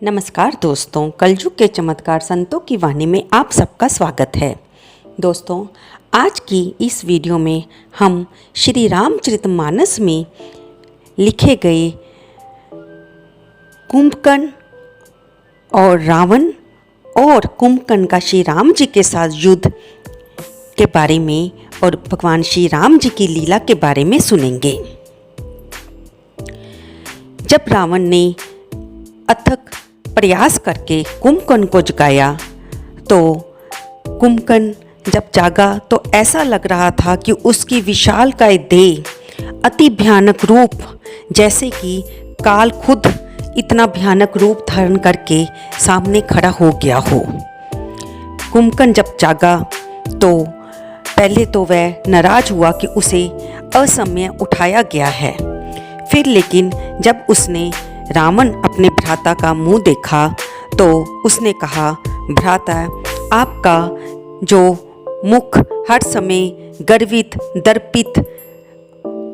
नमस्कार दोस्तों, कलयुग के चमत्कार संतों की वाणी में आप सबका स्वागत है। दोस्तों, आज की इस वीडियो में हम श्री रामचरितमानस में लिखे गए कुंभकर्ण और रावण और कुंभकर्ण का श्री राम जी के साथ युद्ध के बारे में और भगवान श्री राम जी की लीला के बारे में सुनेंगे। जब रावण ने अथक प्रयास करके कुंभकर्ण को जगाया तो कुंभकर्ण जब जागा तो ऐसा लग रहा था कि उसकी विशालकाय देह अति भयानक रूप, जैसे कि काल खुद इतना भयानक रूप धारण करके सामने खड़ा हो गया हो। कुंभकर्ण जब जागा तो पहले तो वह नाराज हुआ कि उसे असमय उठाया गया है। फिर लेकिन जब उसने रावण अपने भ्राता का मुंह देखा तो उसने कहा, भ्राता, आपका जो मुख हर समय गर्वित, दर्पित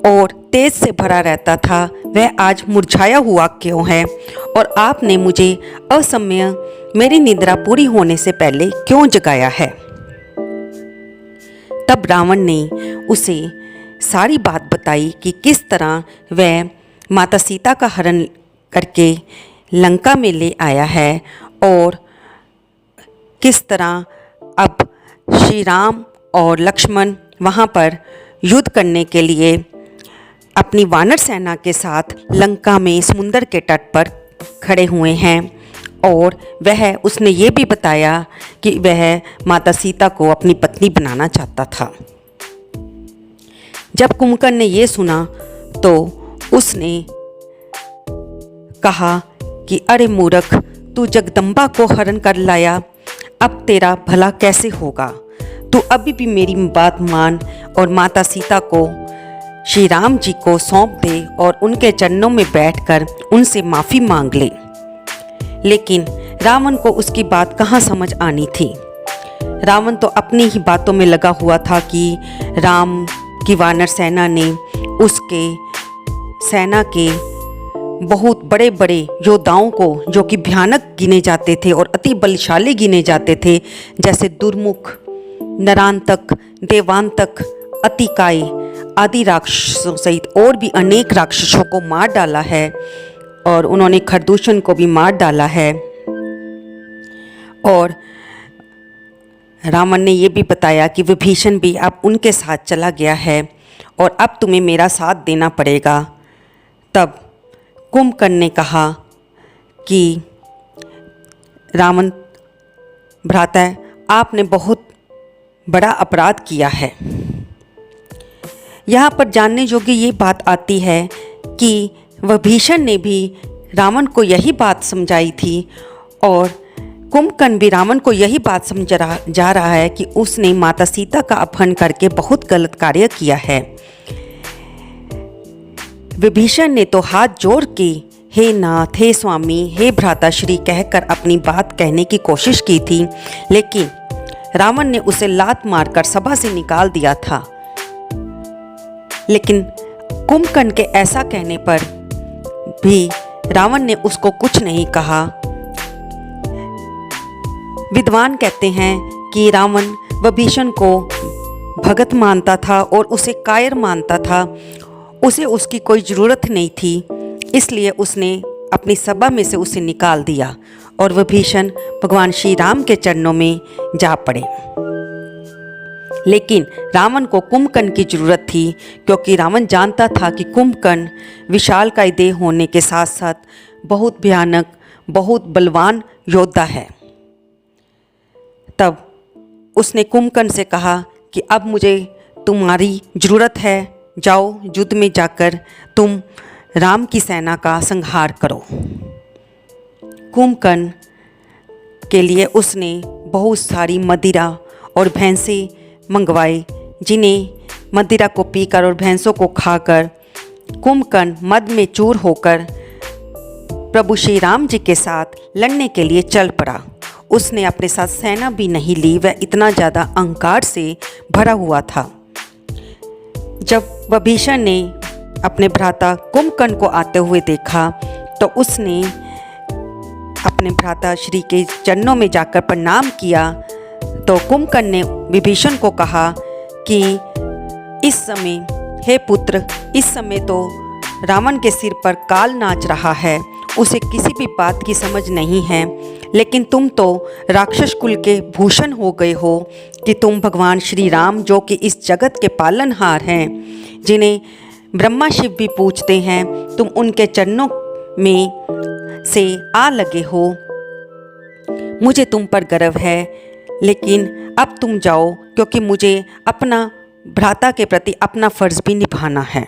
और तेज से भरा रहता था, वह आज मुरझाया हुआ क्यों है? और आपने मुझे असमय मेरी निद्रा पूरी होने से पहले क्यों जगाया है? तब रावण ने उसे सारी बात बताई कि किस तरह वह माता सीता का हरण करके लंका में ले आया है और किस तरह अब श्री राम और लक्ष्मण वहाँ पर युद्ध करने के लिए अपनी वानर सेना के साथ लंका में समुंदर के तट पर खड़े हुए हैं। और वह उसने ये भी बताया कि वह माता सीता को अपनी पत्नी बनाना चाहता था। जब कुंभकर्ण ने ये सुना तो उसने कहा कि अरे मूर्ख, तू जगदम्बा को हरण कर लाया, अब तेरा भला कैसे होगा? तू अभी भी मेरी बात मान और माता सीता को श्री राम जी को सौंप दे और उनके चरणों में बैठकर उनसे माफ़ी मांग ले। लेकिन रावण को उसकी बात कहाँ समझ आनी थी। रावण तो अपनी ही बातों में लगा हुआ था कि राम की वानर सेना ने उसके सेना के बहुत बड़े बड़े योद्धाओं को, जो कि भयानक गिने जाते थे और अति बलशाली गिने जाते थे, जैसे दुर्मुख, नरांतक, देवांतक, अतिकाय आदि राक्षसों सहित और भी अनेक राक्षसों को मार डाला है और उन्होंने खरदूषण को भी मार डाला है। और रावण ने यह भी बताया कि विभीषण भी अब उनके साथ चला गया है और अब तुम्हें मेरा साथ देना पड़ेगा। तब कुंभकर्ण ने कहा कि रावण भ्राता, आपने बहुत बड़ा अपराध किया है। यहाँ पर जानने योग्य ये बात आती है कि विभीषण ने भी रावण को यही बात समझाई थी और कुंभकर्ण भी रावण को यही बात समझा जा रहा है कि उसने माता सीता का अपहरण करके बहुत गलत कार्य किया है। विभीषण ने तो हाथ जोड़ के हे नाथ, हे स्वामी, हे भ्राता श्री कहकर अपनी बात कहने की कोशिश की थी, लेकिन रावण ने उसे लात मारकर सभा से निकाल दिया था। लेकिन कुंभकर्ण के ऐसा कहने पर भी रावण ने उसको कुछ नहीं कहा। विद्वान कहते हैं कि रावण विभीषण को भगत मानता था और उसे कायर मानता था। उसे उसकी कोई ज़रूरत नहीं थी, इसलिए उसने अपनी सभा में से उसे निकाल दिया और विभीषण भगवान श्री राम के चरणों में जा पड़े। लेकिन रावण को कुंभकर्ण की ज़रूरत थी, क्योंकि रावण जानता था कि कुंभकर्ण विशालकाय देह होने के साथ साथ बहुत भयानक, बहुत बलवान योद्धा है। तब उसने कुंभकर्ण से कहा कि अब मुझे तुम्हारी ज़रूरत है, जाओ युद्ध में जाकर तुम राम की सेना का संहार करो। कुंभकर्ण के लिए उसने बहुत सारी मदिरा और भैंसें मंगवाई, जिन्हें मदिरा को पीकर और भैंसों को खाकर कुंभकर्ण मद में चूर होकर प्रभु श्री राम जी के साथ लड़ने के लिए चल पड़ा। उसने अपने साथ सेना भी नहीं ली, वह इतना ज़्यादा अहंकार से भरा हुआ था। जब विभीषण ने अपने भ्राता कुंभकर्ण को आते हुए देखा तो उसने अपने भ्राता श्री के चरणों में जाकर प्रणाम किया तो कुंभकर्ण ने विभीषण को कहा कि इस समय, हे पुत्र, इस समय तो रावण के सिर पर काल नाच रहा है, उसे किसी भी बात की समझ नहीं है, लेकिन तुम तो राक्षस कुल के भूषण हो गए हो कि तुम भगवान श्री राम, जो कि इस जगत के पालनहार हैं, जिन्हें ब्रह्मा शिव भी पूजते हैं, तुम उनके चरणों में से आ लगे हो। मुझे तुम पर गर्व है, लेकिन अब तुम जाओ, क्योंकि मुझे अपना भ्राता के प्रति अपना फर्ज भी निभाना है।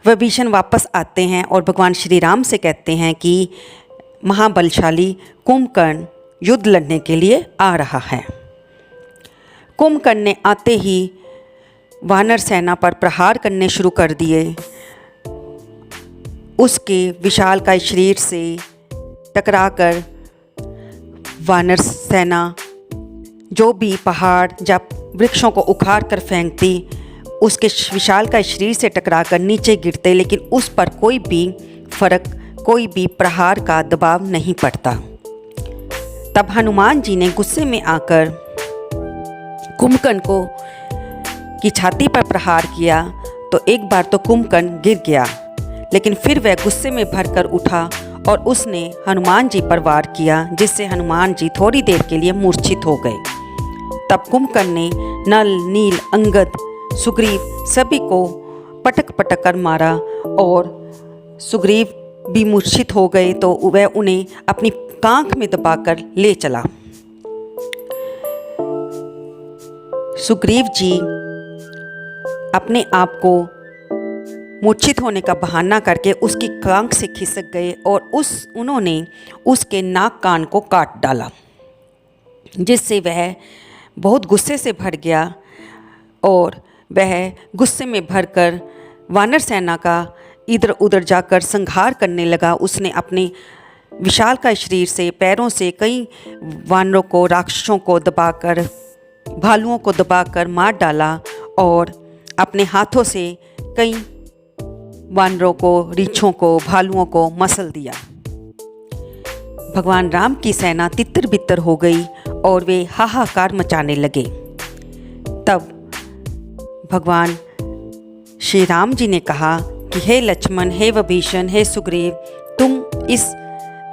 विभीषण वापस आते हैं और भगवान श्री राम से कहते हैं कि महाबलशाली कुंभकर्ण युद्ध लड़ने के लिए आ रहा है। कुंभकर्ण ने आते ही वानर सेना पर प्रहार करने शुरू कर दिए। उसके विशालकाय शरीर से टकराकर वानर सेना जो भी पहाड़ या वृक्षों को उखाड़ कर फेंकती, उसके विशालकाय शरीर से टकराकर नीचे गिरते, लेकिन उस पर कोई भी फर्क, कोई भी प्रहार का दबाव नहीं पड़ता। तब हनुमान जी ने गुस्से में आकर कुंभकर्ण को की छाती पर प्रहार किया तो एक बार तो कुंभकर्ण गिर गया, लेकिन फिर वह गुस्से में भरकर उठा और उसने हनुमान जी पर वार किया, जिससे हनुमान जी थोड़ी देर के लिए मूर्छित हो गए। तब कुंभकर्ण ने नल, नील, अंगद, सुग्रीव सभी को पटक पटक कर मारा और सुग्रीव भी मूर्छित हो गए तो वह उन्हें अपनी कांख में दबाकर ले चला। सुग्रीव जी अपने आप को मूर्छित होने का बहाना करके उसकी कांख से खिसक गए और उन्होंने उसके नाक कान को काट डाला, जिससे वह बहुत गुस्से से भर गया और वह गुस्से में भरकर वानर सेना का इधर उधर जाकर संहार करने लगा। उसने अपने विशालकाय शरीर से, पैरों से कई वानरों को, राक्षसों को दबाकर, भालुओं को दबाकर मार डाला और अपने हाथों से कई वानरों को, रीछों को, भालुओं को मसल दिया। भगवान राम की सेना तितर बितर हो गई और वे हाहाकार मचाने लगे। तब भगवान श्री राम जी ने कहा कि हे लक्ष्मण, हे विभीषण, हे सुग्रीव, तुम इस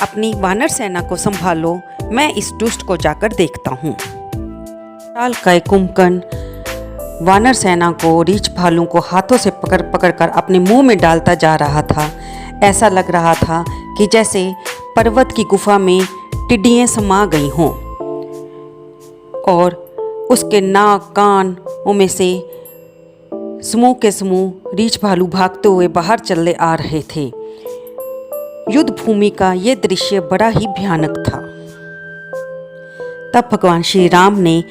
अपनी वानर सेना को संभालो, मैं इस दुष्ट को जाकर देखता हूँ। विशालकाय कुंभकर्ण वानर सेना को, रीछ भालू को हाथों से पकड़ पकड़ कर अपने मुंह में डालता जा रहा था। ऐसा लग रहा था कि जैसे पर्वत की गुफा में टिड्डियाँ समा गई हों और उसके नाक कानों में से समूह के समूह रीछ भालू भागते हुए बाहर चले आ रहे थे। युद्ध भूमि का यह दृश्य बड़ा ही भयानक था। तब भगवान श्री राम ने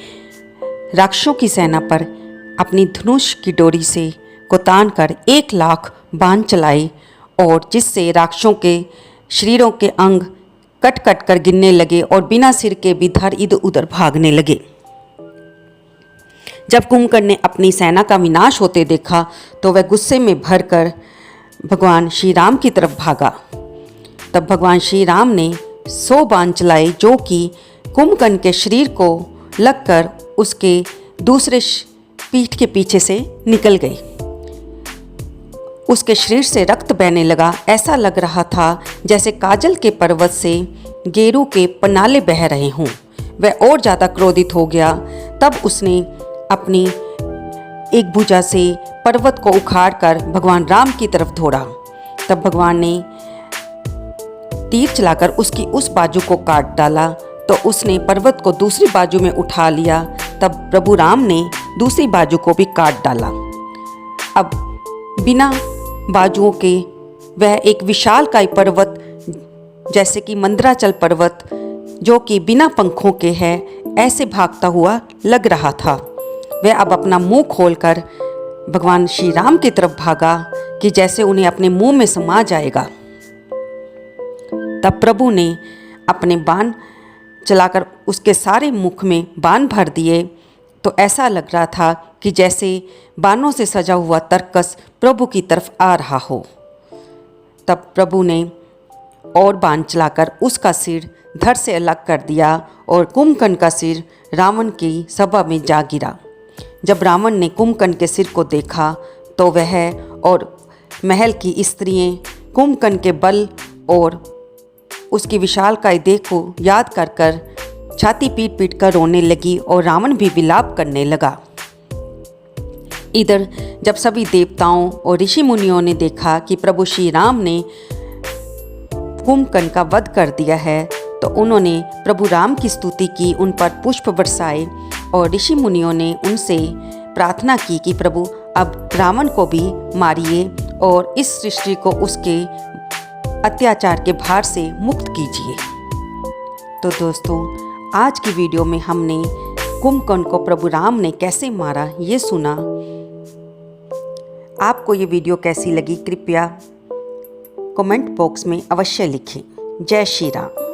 राक्षसों की सेना पर अपनी धनुष की डोरी से को तान कर 1,00,000 बाण चलाए और जिससे राक्षसों के शरीरों के अंग कट कट कर गिरने लगे और बिना सिर के भी धड़ इधर उधर भागने लगे। जब कुंभकर्ण ने अपनी सेना का विनाश होते देखा तो वह गुस्से में भरकर भगवान श्री राम की तरफ भागा। तब भगवान श्री राम ने 100 बाण चलाए, जो कि कुंभकर्ण के शरीर को लगकर उसके दूसरे पीठ के पीछे से निकल गई। उसके शरीर से रक्त बहने लगा। ऐसा लग रहा था जैसे काजल के पर्वत से गेरू के पनाले बह रहे हों। वह और ज़्यादा क्रोधित हो गया। तब उसने अपनी एक भुजा से पर्वत को उखाड़कर भगवान राम की तरफ दौड़ा। तब भगवान ने तीर चलाकर उसकी उस बाजू को काट डाला तो उसने पर्वत को दूसरी बाजू में उठा लिया। तब प्रभु राम ने दूसरी बाजू को भी काट डाला। अब बिना बाजुओं के वह एक विशालकाय पर्वत, जैसे कि मंदराचल पर्वत, जो कि बिना पंखों के है, ऐसे भागता हुआ लग रहा था। वह अब अपना मुंह खोलकर भगवान श्री राम की तरफ भागा कि जैसे उन्हें अपने मुंह में समा जाएगा। तब प्रभु ने अपने बाण चलाकर उसके सारे मुख में बाण भर दिए तो ऐसा लग रहा था कि जैसे बाणों से सजा हुआ तरकस प्रभु की तरफ आ रहा हो। तब प्रभु ने और बाण चलाकर उसका सिर धड़ से अलग कर दिया और कुंभकर्ण का सिर रावण की सभा में जा गिरा। जब रावण ने कुंभकर्ण के सिर को देखा तो वह और महल की स्त्रियां कुंभकर्ण के बल और उसकी विशालकाय देह को याद कर कर छाती पीट पीट कर रोने लगी और रावण भी विलाप करने लगा। इधर जब सभी देवताओं और ऋषि मुनियों ने देखा कि प्रभु श्री राम ने कुंभकर्ण का वध कर दिया है तो उन्होंने प्रभु राम की स्तुति की, उन पर पुष्प बरसाए और ऋषि मुनियों ने उनसे प्रार्थना की कि प्रभु अब रावण को भी मारिए और इस सृष्टि को उसके अत्याचार के भार से मुक्त कीजिए। तो दोस्तों, आज की वीडियो में हमने कुंभकर्ण को प्रभु राम ने कैसे मारा ये सुना। आपको ये वीडियो कैसी लगी कृपया कमेंट बॉक्स में अवश्य लिखें। जय श्री राम।